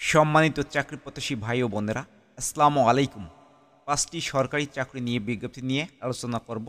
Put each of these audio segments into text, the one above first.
সম্মানিত চাকরি প্রত্যাশী ভাই ও বোনেরা, আসসালামু আলাইকুম। ৫টি সরকারি চাকরি নিয়ে বিজ্ঞপ্তি নিয়ে আলোচনা করব।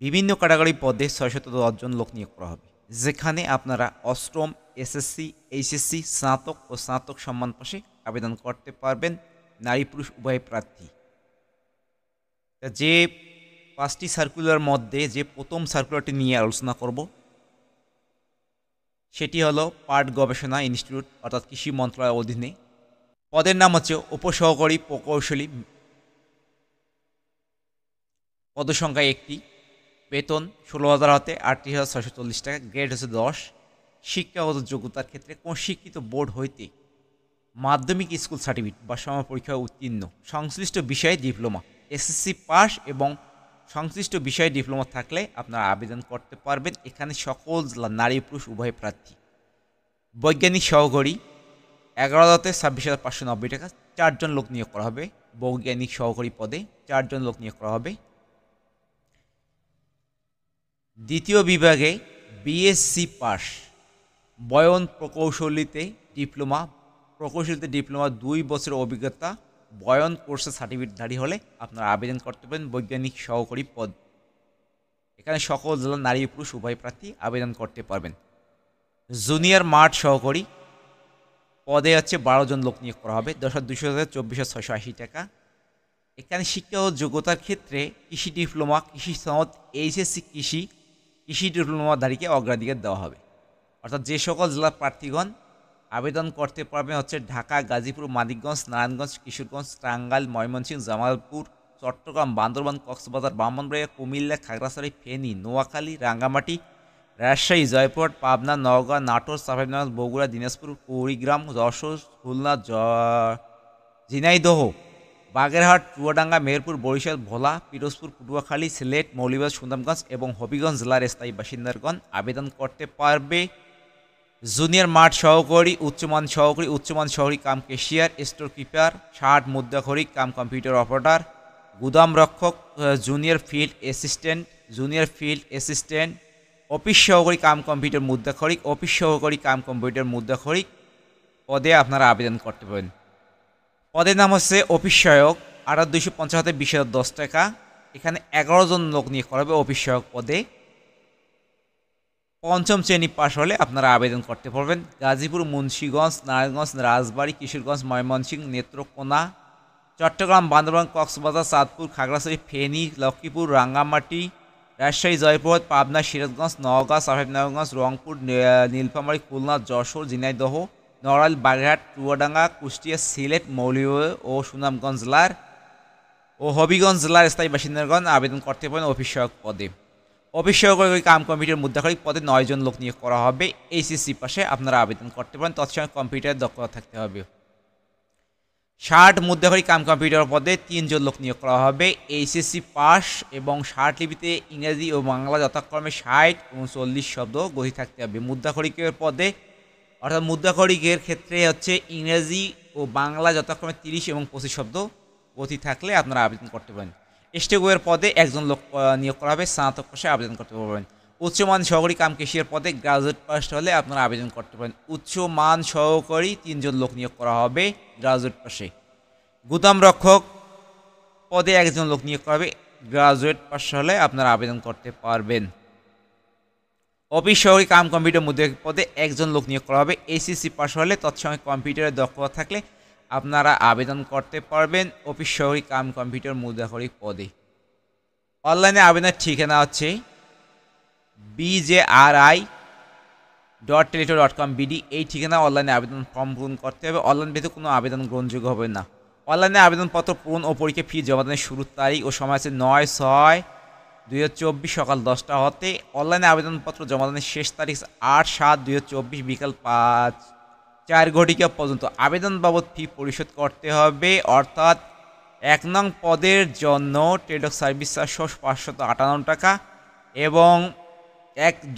বিভিন্ন ক্যাটাগরি পদে ৬১০ জন লোক নিয়োগ করা হবে, যেখানে আপনারা অষ্টম, এসএসসি, এইচএসসি, স্নাতক ও স্নাতক সম্মান পাশে আবেদন করতে পারবেন, নারী পুরুষ উভয় প্রার্থী। যে ৫টি সার্কুলার মধ্যে যে প্রথম সার্কুলারটি নিয়ে আলোচনা করব সেটি হলো পাট গবেষণা ইনস্টিটিউট, অর্থাৎ কৃষি মন্ত্রণালয়ের অধীনে। পদের নাম হচ্ছে উপসহকারী প্রকৌশলী, পদসংখ্যা ১টি, বেতন ১৬,০০০ হতে ৩৮,৬৪০ টাকা, গ্রেড হচ্ছে ১০। শিক্ষাগত যোগ্যতার ক্ষেত্রে কোন শিক্ষিত বোর্ড হইতে মাধ্যমিক স্কুল সার্টিফিকেট বা সমপরীক্ষায় উত্তীর্ণ, সংশ্লিষ্ট বিষয়ে ডিপ্লোমা, এসএসসি পাস এবং সংশ্লিষ্ট বিষয়ে ডিপ্লোমা থাকলে আপনারা আবেদন করতে পারবেন। এখানে সকল জেলা নারী পুরুষ উভয় প্রার্থী। বৈজ্ঞানিক সহকারী ১১,০০০ হতে ২৬,৫৯০ টাকা, ৪ জন লোক নিয়োগ করা হবে। বৈজ্ঞানিক সহকারী পদে ৪ জন লোক নিয়োগ করা হবে। দ্বিতীয় বিভাগে বিএসসি পাস, বয়ন প্রকৌশলীতে ডিপ্লোমা, ২ বছরের অভিজ্ঞতা, বয়ন কোর্সের সার্টিফিকেটধারী হলে আপনারা আবেদন করতে পারেন বৈজ্ঞানিক সহকারী পদ। এখানে সকল জেলার নারী পুরুষ উভয় প্রার্থী আবেদন করতে পারবেন। জুনিয়র মাঠ সহকারী পদে হচ্ছে ১২ জন লোক নিয়োগ করা হবে, ১০,২০০ থেকে ২৪,৬৮০ টাকা। এখানে শিক্ষা ও যোগ্যতার ক্ষেত্রে কৃষি ডিপ্লোমা, কৃষি সনদ, এইচএসসি কৃষি ডিপ্লোমাধারীকে অগ্রাধিকার দেওয়া হবে। অর্থাৎ যে সকল জেলার প্রার্থীগণ আবেদন করতে পারবেন হচ্ছে ঢাকা, গাজীপুর, মানিকগঞ্জ, নারায়ণগঞ্জ, কিশোরগঞ্জ, টাঙ্গাইল, ময়মনসিংহ, জামালপুর, চট্টগ্রাম, বান্দরবান, কক্সবাজার, ব্রাহ্মণবাড়িয়া, কুমিল্লা, খাগড়াছড়ি, ফেনী, নোয়াখালী, রাঙ্গামাটি, রাজশাহী, জয়পুরহাট, পাবনা, নওগাঁ, নাটোর, চাঁপাইনবাবগঞ্জ, বগুড়া, দিনাজপুর, কুড়িগ্রাম, যশোর, খুলনা, ঝিনাইদহ, বাগেরহাট, চুয়াডাঙ্গা, মেহেরপুর, বরিশাল, ভোলা, পিরোজপুর, পটুয়াখালী, সিলেট, মৌলভীবাজার, সুনামগঞ্জ এবং হবিগঞ্জ জেলার স্থায়ী বাসিন্দাগণ আবেদন করতে পারবে। জুনিয়র মাঠ সহকারী, উচ্চমান সহকারী কাম ক্যাশিয়ার, স্টোর কিপার, ৬০ মুদ্রাখড়ি কাম কম্পিউটার অপারেটর, গুদাম রক্ষক, জুনিয়র ফিল্ড অ্যাসিস্ট্যান্ট, অফিস সহকারী কাম কম্পিউটার মুদ্রাখড়িক, অফিস সহকারী কাম কম্পিউটার মুদ্রাখড়িক পদে আপনারা আবেদন করতে পারেন। পদের নাম হচ্ছে অফিস সহায়ক, ৮,২৫০ হাতে ২০,০১০ টাকা। এখানে ১১ জন লোক নিয়ে করা হবে অফিস সহায়ক পদে। পঞ্চম শ্রেণী পাশ হলে আপনারা আবেদন করতে পারবেন। গাজীপুর, মুন্সিগঞ্জ, নারায়ণগঞ্জ, রাজবাড়ী, কিশোরগঞ্জ, ময়মনসিংহ, নেত্রকোনা, চট্টগ্রাম, বান্দরবান, কক্সবাজার, চাঁদপুর, খাগড়াছড়ি, ফেনী, লক্ষ্মীপুর, রাঙ্গামাটি, রাজশাহী, জয়পুরহাট, পাবনা, সিরাজগঞ্জ, নওগাঁ, চাঁপাইনবাবগঞ্জ, রংপুর, নীলফামারী, খুলনা, যশোর, ঝিনাইদহ, নড়াইল, বাগেরহাট, চুয়াডাঙ্গা, কুষ্টিয়া, সিলেট, মৌলভীবাজার ও সুনামগঞ্জ জেলার ও হবিগঞ্জ জেলার স্থায়ী বাসিন্দাগণ আবেদন করতে পারেন অফিস সহায়ক পদে। অফিস সহকারী কাম কম্পিউটার মুদ্রাখড়িক পদে ৯ জন লোক নিয়োগ করা হবে। এইচএসসি পাশে আপনারা আবেদন করতে পারেন, তৎসঙ্গে কম্পিউটারের দক্ষতা থাকতে হবে। ৬০ মুদ্রাখড়ি কাম কম্পিউটার পদে ৩ জন লোক নিয়োগ করা হবে। এইচএসসি পাস এবং ৬০ লিপিতে ইংরেজি ও বাংলা যথাক্রমে ৬০ এবং ৪০ শব্দ গতি থাকতে হবে। মুদ্রাখড়িকের পদে, অর্থাৎ মুদ্রাখড়িকের ক্ষেত্রে হচ্ছে ইংরেজি ও বাংলা যথাক্রমে ৩০ এবং ২৫ শব্দ গতি থাকলে আপনারা আবেদন করতে পারেন। স্টেগোয়ের পদে ১ জন লোক নিয়োগ করা হবে, স্নাতক পাশে আবেদন করতে পারবেন। উচ্চমান সহকারী কাম ক্যাশিয়ার পদে গ্রাজুয়েট পাস হলে আপনারা আবেদন করতে পারেন। উচ্চমান সহকারী ৩ জন লোক নিয়োগ করা হবে গ্রাজুয়েট পাশে। গুদাম রক্ষক পদে ১ জন লোক নিয়োগ করা হবে, গ্রাজুয়েট পাস হলে আপনারা আবেদন করতে পারবেন। অফিস সহকারী কাম কম্পিউটার মুদ্রাখড়িক পদে ১ জন লোক নিয়োগ করা হবে। এইচএসসি পাস হলে তৎসঙ্গে কম্পিউটারের দক্ষতা থাকলে আপনারা আবেদন করতে পারবেন অফিস সহকারী কাম কম্পিউটার মুদ্রাখড়িক পদে। অনলাইনে আবেদনের ঠিকানা হচ্ছে bjri.teletor.com.bd। এই ঠিকানা অনলাইনে আবেদন ফর্ম পূরণ করতে হবে। অনলাইন ব্যতীত কোনো আবেদন গ্রহণযোগ্য হবে না। অনলাইনে আবেদনপত্র পূরণ ও পরীক্ষা ফি জমাদানের শুরুর তারিখ ও সময় আছে ৯/৬/২০২৪ সকাল ১০টা হতে। অনলাইনে আবেদনপত্র জমাদানের শেষ তারিখ ৮/৭/২০২৪ বিকাল ৪ ঘটিকা পর্যন্ত। আবেদন বাবদ ফি পরিশোধ করতে হবে, অর্থাৎ ১ নং পদের জন্য ট্রেড সার্ভিস চার্জ ৫৫৮ টাকা এবং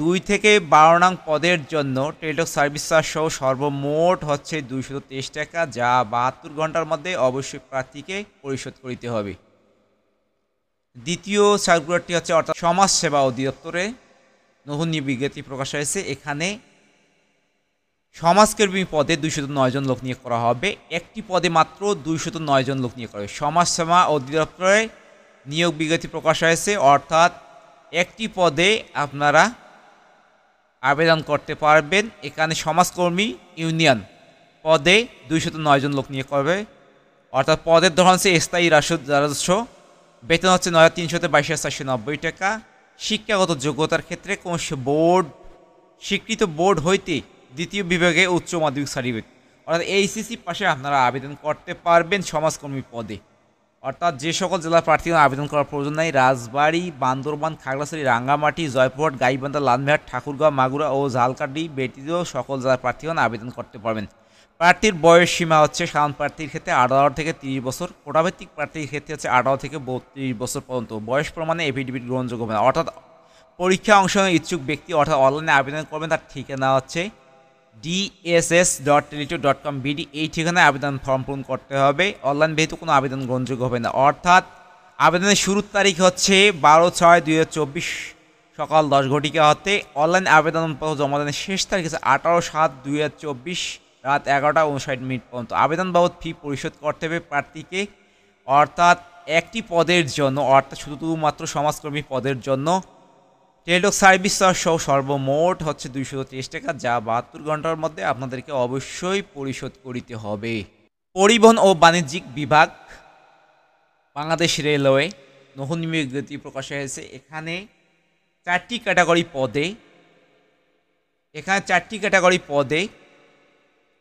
২ থেকে ১২ নং পদের জন্য ট্রেড সার্ভিস চার্জ সহ সর্বমোট হচ্ছে ২২৩ টাকা, যা ৭২ ঘন্টার মধ্যে অবশ্যই প্রার্থীকে পরিশোধ করিতে হবে। দ্বিতীয় সার্কুলারটি হচ্ছে অর্থাৎ সমাজ সেবা অধিদপ্তরে নতুন বিজ্ঞপ্তি প্রকাশ হয়েছে। এখানে সমাজকর্মী পদে 209 জন লোক নিয়োগ করা হবে। একটি পদে মাত্র 209 জন লোক নিয়োগ করা হবে। সমাজসেবা অধিদপ্তরে নিয়োগ বিজ্ঞপ্তি প্রকাশ হয়েছে, অর্থাৎ একটি পদে আপনারা আবেদন করতে পারবেন। এখানে সমাজকর্মী ইউনিয়ন পদে 209 জন লোক নিয়োগ করবে, অর্থাৎ পদের ধরন হচ্ছে স্থায়ী রাজস্ব। বেতন হচ্ছে 9,300-22,490 টাকা। শিক্ষাগত যোগ্যতার ক্ষেত্রে কোন বোর্ড স্বীকৃত বোর্ড হইতে দ্বিতীয় বিভাগে উচ্চ মাধ্যমিক সার্টিফিকেট, অর্থাৎ এইচএসসি পাশে আপনারা আবেদন করতে পারবেন সমাজকর্মী পদে। অর্থাৎ যে সকল জেলার প্রার্থীগণ আবেদন করার প্রয়োজন নাই, রাজবাড়ী, বান্দরবান, খাগড়াছড়ি, রাঙ্গামাটি, জয়পুরহাট, গাইবান্ধা, লালমনিরহাট, ঠাকুরগাঁও, মাগুরা ও ঝালকাঠি ব্যতীত সকল জেলার প্রার্থীগণ আবেদন করতে পারবেন। প্রার্থীর বয়স সীমা হচ্ছে সাধারণ প্রার্থীর ক্ষেত্রে 18 থেকে 30 বছর, কোটাভিত্তিক প্রার্থীর ক্ষেত্রে হচ্ছে 18 থেকে 32 বছর পর্যন্ত। বয়স প্রমাণে এফিডেভিট গ্রহণযোগ্য হবে না, অর্থাৎ পরীক্ষা অংশ নেওয়ার ইচ্ছুক ব্যক্তি অর্থাৎ অনলাইনে আবেদন করবেন, তার ঠিকানা হচ্ছে dss.tele2.com.bd। এই ঠিকানায় আবেদন ফর্ম পূরণ করতে হবে। অনলাইন ব্যতীত কোনো আবেদন গ্রহণযোগ্য হবে না। অর্থাৎ আবেদনের শুরুর তারিখ হচ্ছে 12/6/2024 সকাল 10 ঘটিকা হতে। অনলাইন আবেদনপত্র জমা দানের শেষ তারিখ হচ্ছে 18/7/2024 রাত 11:59 পর্যন্ত। আবেদন বাবদ ফি পরিশোধ করতে হবে প্রার্থীকে, অর্থাৎ একটি পদের জন্য, অর্থাৎ শুধুমাত্র সমাজকর্মী পদের জন্য টেলিটক সার্ভিস সহ সর্বমোট হচ্ছে 230 টাকা, যা 72 ঘন্টার মধ্যে আপনাদেরকে অবশ্যই পরিশোধ করিতে হবে। পরিবহন ও বাণিজ্যিক বিভাগ, বাংলাদেশ রেলওয়ে নতুন বিজ্ঞপ্তি প্রকাশ হয়েছে। এখানে চারটি ক্যাটাগরি পদে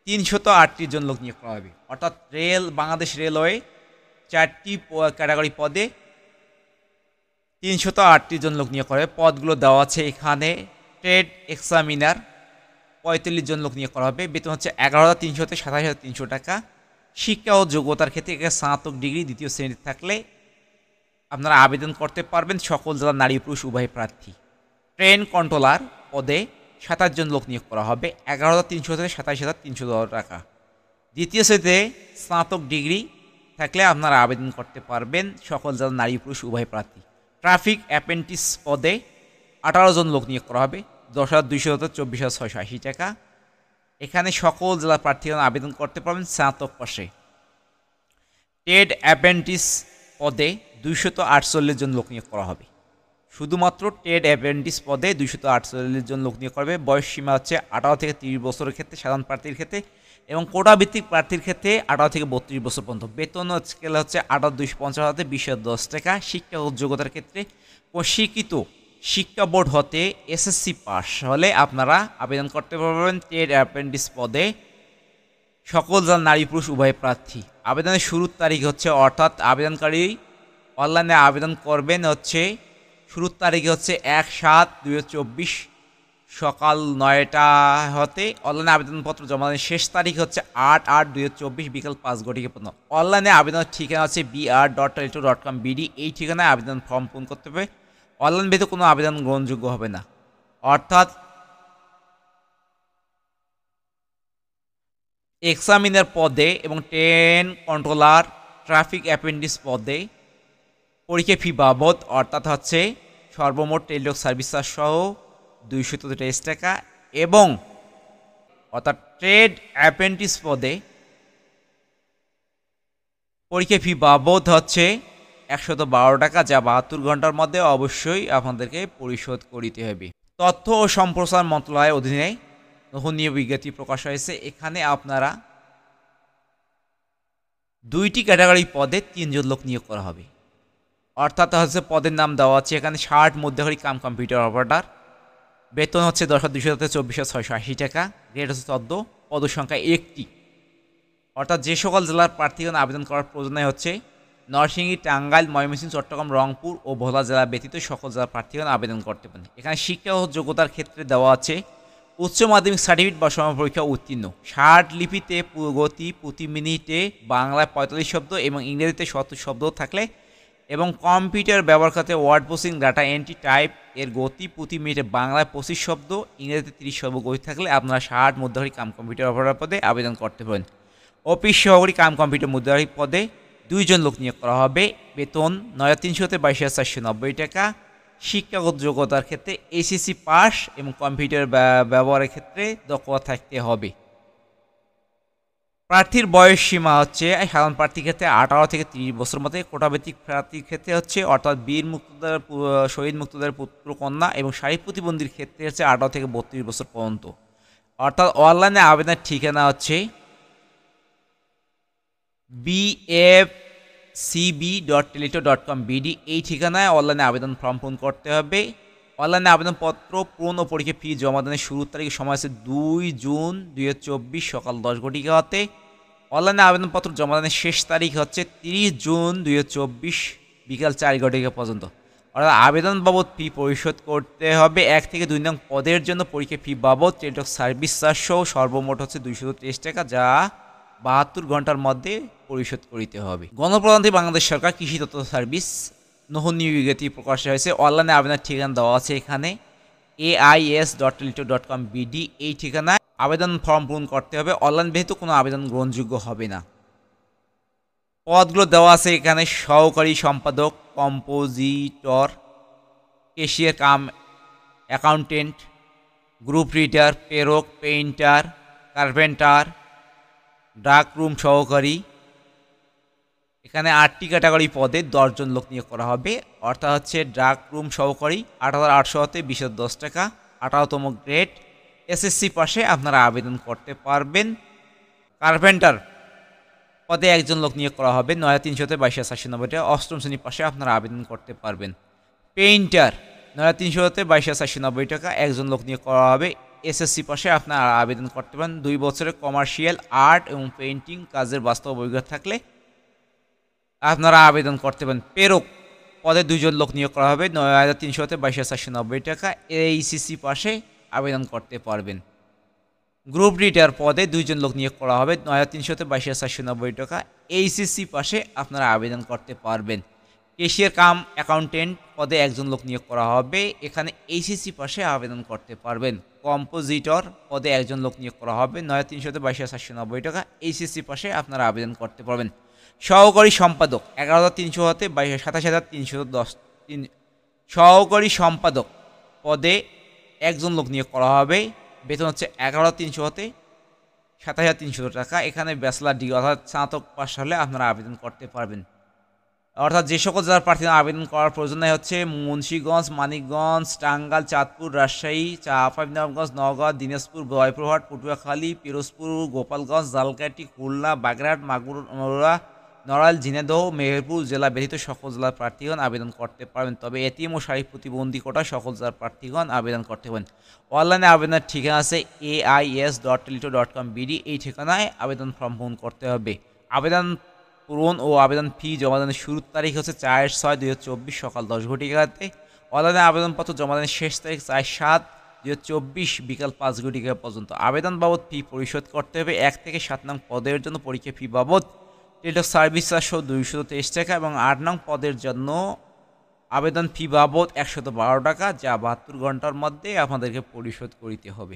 338 জন লোক নিয়োগ করা হবে। অর্থাৎ বাংলাদেশ রেলওয়ে 4টি ক্যাটাগরি পদে 338 জন লোক নিয়োগ করা হবে। পদগুলো দেওয়া আছে এখানে। ট্রেড এক্সামিনার 45 জন লোক নিয়োগ করা হবে। বেতন হচ্ছে 11,300 থেকে 27,300 টাকা। শিক্ষা ও যোগ্যতার ক্ষেত্রে স্নাতক ডিগ্রি দ্বিতীয় শ্রেণীতে থাকলে আপনারা আবেদন করতে পারবেন, সকল জেলার নারী পুরুষ উভয় প্রার্থী। ট্রেন কন্ট্রোলার পদে 27 জন লোক নিয়োগ করা হবে। 11,300 থেকে 27,300 টাকা। দ্বিতীয় শ্রেণীতে স্নাতক ডিগ্রি থাকলে আপনারা আবেদন করতে পারবেন, সকল জেলার নারী পুরুষ উভয় প্রার্থী। ট্রাফিক অ্যাপ্রেন্টিস পদে 18 জন লোক নিয়োগ করা হবে। 10,200 থেকে 24,680 টাকা। এখানে সকল জেলার প্রার্থীগণ আবেদন করতে পারবেন স্নাতক পাশে। ট্রেড অ্যাপ্রেন্টিস পদে 248 জন লোক নিয়োগ করা হবে। শুধুমাত্র ট্রেড অ্যাপ্রেন্টিস পদে 248 জন লোক নিয়োগ করবে। বয়স সীমা হচ্ছে 18 থেকে 30 বছরের ক্ষেত্রে সাধারণ প্রার্থীর ক্ষেত্রে, এবং কোটা ভিত্তিক প্রার্থীর ক্ষেত্রে 18 থেকে 32 বছর পর্যন্ত। বেতন স্কেল হচ্ছে 18,250 থেকে 20,010 টাকা। শিক্ষা ও যোগ্যতার ক্ষেত্রে স্বীকৃত শিক্ষা বোর্ড হতে এসএসসি পাস হলে আপনারা আবেদন করতে পারবেন ট্রেড অ্যাপ্রেন্টিস পদে, সকল জেলার নারী পুরুষ উভয় প্রার্থী। আবেদনের শুরুর তারিখ হচ্ছে, অর্থাৎ আবেদনকারী অনলাইনে আবেদন করবেন হচ্ছে শুরুর তারিখ হচ্ছে 1/7/2024 সকাল 9টা হতে। অনলাইনে আবেদনপত্র জমা দেওয়ার শেষ তারিখ হচ্ছে 8/8/2024 বিকাল 5 ঘটিকা পর্যন্ত। অনলাইনে আবেদনের ঠিকানা হচ্ছে br.tele2.com.bd। এই ঠিকানায় আবেদন ফর্ম পূরণ করতে হবে। অনলাইন ব্যতীত কোনো আবেদন গ্রহণযোগ্য হবে না। অর্থাৎ এক্সামিনার পদে এবং ট্রেন কন্ট্রোলার, ট্রাফিক অ্যাপ্রেন্টিস পদে পরীক্ষা ফি বাবদ, অর্থাৎ হচ্ছে সর্বমোট টেলিটক সার্ভিস চার্জ সহ 223 টাকা, এবং অর্থাৎ ট্রেড অ্যাপ্রেন্টিস পদে পরীক্ষা ফি বাবদ হচ্ছে 112 টাকা, যা 72 ঘন্টার মধ্যে অবশ্যই আপনাদেরকে পরিশোধ করিতে হবে। তথ্য ও সম্প্রচার মন্ত্রণালয়ের অধীনে নতুন নিয়োগ বিজ্ঞপ্তি প্রকাশ হয়েছে। এখানে আপনারা 2টি ক্যাটাগরি পদে 3 জন লোক নিয়োগ করা হবে। অর্থাৎ হচ্ছে পদের নাম দেওয়া আছে এখানে 60 মধ্যখালী কাম কম্পিউটার অপারেটর। বেতন হচ্ছে 10,200 থেকে 24,680 টাকা। গ্রেড হচ্ছে 14। পদ সংখ্যা 1টি। অর্থাৎ যে সকল জেলার প্রার্থীগণ আবেদন করার প্রয়োজন হচ্ছে নরসিংদী, টাঙ্গাইল, ময়মনসিংহ, চট্টগ্রাম, রংপুর ও ভোলা জেলা ব্যতীত সকল জেলার প্রার্থীগণ আবেদন করতে পারেন। এখানে শিক্ষা ও যোগ্যতার ক্ষেত্রে দেওয়া আছে উচ্চ মাধ্যমিক সার্টিফিকেট বা সমান পরীক্ষা উত্তীর্ণ, 60 লিপিতে গতি প্রতি মিনিটে বাংলায় 45 শব্দ এবং ইংরেজিতে 70 শব্দ থাকলে, এবং কম্পিউটার ব্যবহার করতে word processing, data entry, type এর গতি প্রতি মিনিটে বাংলায় 25 শব্দ, ইংরেজিতে 30 শব্দ গতি থাকলে আপনারা 60 মধ্যখালী কাম কম্পিউটার অপারেটর পদে আবেদন করতে পারেন। অফিস সহকারী কাম কম্পিউটার মধ্যখালী পদে 2 জন লোক নিয়োগ করা হবে। বেতন 9,300 থেকে 22,490 টাকা। শিক্ষাগত যোগ্যতার ক্ষেত্রে এইচএসসি পাস এবং কম্পিউটার ব্যবহারের ক্ষেত্রে দক্ষতা থাকতে হবে। প্রার্থীর বয়স সীমা হচ্ছে সাধারণ প্রার্থীর ক্ষেত্রে 18 থেকে 30 বছর মধ্যে, কোটাভিত্তিক প্রার্থীর ক্ষেত্রে হচ্ছে অর্থাৎ বীর মুক্তিযোদ্ধার শহীদ মুক্তিযোদ্ধার পুত্র কন্যা এবং শারীরিক প্রতিবন্ধীর ক্ষেত্রে হচ্ছে 18 থেকে 32 বছর পর্যন্ত। অর্থাৎ অনলাইনে আবেদনের ঠিকানা হচ্ছে bfcb.teleto.com BD, এই ঠিকানায় অনলাইনে আবেদন ফর্ম পূরণ করতে হবে। অনলাইনে আবেদনপত্র পূরণ ও পরীক্ষা ফি জমা দানের শুরুর তারিখ সময় আছে 2 জুন 2024 সকাল 10 ঘটিকা হতে। অনলাইনে আবেদনপত্র জমা দানের শেষ তারিখ হচ্ছে 30 জুন 2024 বিকাল 4 ঘটিকা পর্যন্ত। অর্থাৎ আবেদন বাবদ ফি পরিশোধ করতে হবে 1 থেকে 2 নং পদের জন্য পরীক্ষা ফি বাবদ টেলিটক সার্ভিস চার্জ সহ সর্বমোট হচ্ছে 223 টাকা, যা 72 ঘন্টার মধ্যে পরিশোধ করিতে হবে। গণপ্রজাতন্ত্রী বাংলাদেশ সরকার কৃষি তথ্য সার্ভিস নতুন নিয়োগ বিজ্ঞপ্তি প্রকাশ হয়েছে। অনলাইনে আবেদনের ঠিকানা দেওয়া আছে এখানে ais.teleto.com BD, এই ঠিকানায় আবেদন ফর্ম পূরণ করতে হবে। অনলাইন ব্যতীত কোনো আবেদন গ্রহণযোগ্য হবে না। পদগুলো দেওয়া আছে এখানে সহকারী সম্পাদক, কম্পোজিটর, ক্যাশিয়ার কাম অ্যাকাউন্টেন্ট, গ্রুপ রিডার, প্রেরক, পেইন্টার, কার্পেন্টার, ডাক রুম সহকারী। এখানে 8টি ক্যাটাগরি পদে 10 জন লোক নিয়োগ করা হবে। অর্থাৎ হচ্ছে ডাক রুম সহকারী 8,800 হতে 20,10 টাকা, 18তম গ্রেড, এসএসসি পাশে আপনারা আবেদন করতে পারবেন। কার্পেন্টার পদে 1 জন লোক নিয়োগ করা হবে 9,300 হতে 22,490 টাকা, 8ম শ্রেণী পাশে আপনারা আবেদন করতে পারবেন। পেইন্টার 9,300 হতে 22,490 টাকা, 1 জন লোক নিয়োগ করা হবে, এসএসসি পাশে আপনারা আবেদন করতে পারেন। 2 বছরের কমার্শিয়াল আর্ট এবং পেইন্টিং কাজের বাস্তব অভিজ্ঞতা থাকলে আপনারা আবেদন করতে পারেন। প্রেরক পদে 2 জন লোক নিয়োগ করা হবে 9,300 হতে 22,490 টাকা, এইচএসসি পাশে আবেদন করতে পারবেন। গ্রুপ রিডার পদে 2 জন লোক নিয়োগ করা হবে 9,300 হতে 22,490 টাকা, এইচএসসি পাশে আপনারা আবেদন করতে পারবেন। ক্যাশিয়ার কাম অ্যাকাউন্টেন্ট পদে 1 জন লোক নিয়োগ করা হবে, এখানে এইচএসসি পাশে আবেদন করতে পারবেন। কম্পোজিটর পদে 1 জন লোক নিয়োগ করা হবে 9,300 হতে 22,490 টাকা, এইচএসসি পাশে আপনারা আবেদন করতে পারবেন। সহকারী সম্পাদক 11,300 হতে 27,310, সহকারী সম্পাদক পদে 1 জন লোক নিয়োগ করা হবে, বেতন হচ্ছে 11,300 হতে 27,300 টাকা। এখানে ব্যাচেলর ডিগ্রি অর্থাৎ স্নাতক পাশ হলে আপনারা আবেদন করতে পারবেন। অর্থাৎ যে সকল জেলার প্রার্থীরা আবেদন করার প্রয়োজন হচ্ছে মুন্সিগঞ্জ, মানিকগঞ্জ, টাঙ্গাইল, চাঁদপুর, রাজশাহী, চাঁপাইনবাবগঞ্জ, নওগাঁ, দিনাজপুর, জয়পুরহাট, পটুয়াখালী, পিরোজপুর, গোপালগঞ্জ, ঝালকাঠি, খুলনা, বাগেরহাট, মাগুরা, নড়াইল, ঝিনাইদহ, মেহেরপুর জেলা ব্যতীত সকল জেলার প্রার্থীগণ আবেদন করতে পারবেন। তবে এতিম ও শারীরিক প্রতিবন্ধী কোটা সকল জেলার প্রার্থীগণ আবেদন করতে পারেন। অনলাইনে আবেদনের ঠিকানা আছে ais.teleto.com BD, এই ঠিকানায় আবেদন ফর্ম পূরণ করতে হবে। আবেদন পূরণ ও আবেদন ফি জমা দানের শুরুর তারিখ হচ্ছে 4/6/2024 সকাল 10 ঘটিকাতে। অনলাইনে আবেদনপত্র জমা দানের শেষ তারিখ 4/7/2024 বিকাল 5 ঘটিকা পর্যন্ত। আবেদন বাবদ ফি পরিশোধ করতে হবে 1 থেকে 7 নং পদের জন্য পরীক্ষা ফি বাবদ টেলিটক সার্ভিস চার্জ 223 টাকা এবং 8 নং পদের জন্য আবেদন ফি বাবদ 112 টাকা, যা 72 ঘন্টার মধ্যে আপনাদেরকে পরিশোধ করিতে হবে।